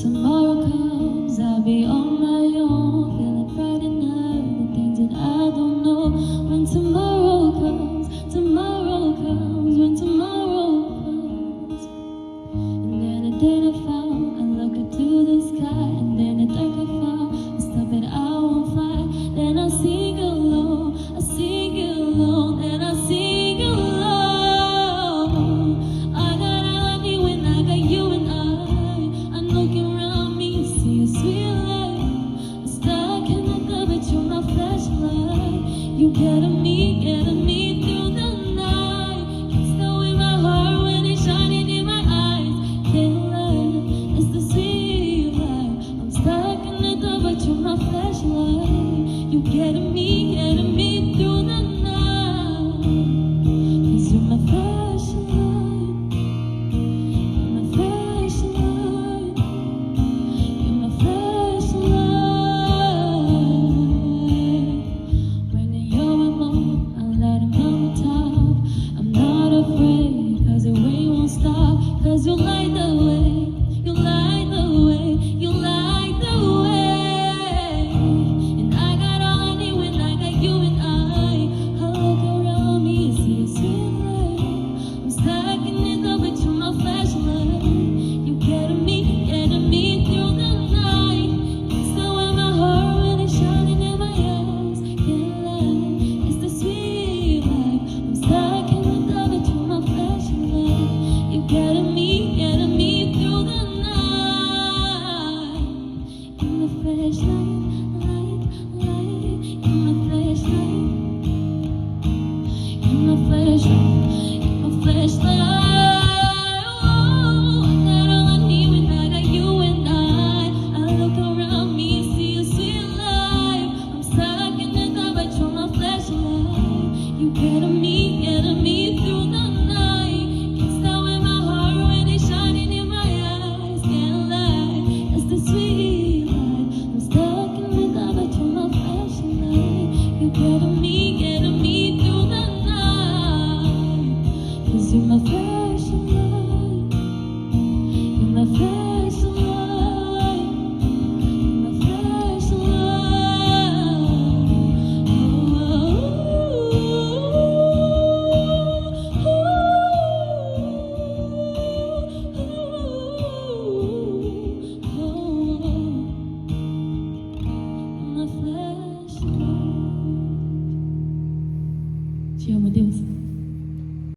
Tomorrow comes, I'll be on my own, feeling frightened of the things that I don't know. When tomorrow comes, when tomorrow comes. And then a day I found, I look up to the sky, and then a dark I found, I stop it, I won't fly. Then I sing alone, and I sing alone. I got you and I got you and I'm looking around me, see a sweet light. I'm stuck in the dark, but you're my flashlight. You getting me through the night. Can't stop with my heart when it's shining in my eyes. Can't lie, it's the sweet light. I'm stuck in the dark, but you're my flashlight. You getting me through the night. 'Cause you're my flashlight. You're my flashlight. You're my flashlight. When you're alone, I light 'em on top. I'm not afraid, 'cause the rain won't stop. 'Cause you light the way.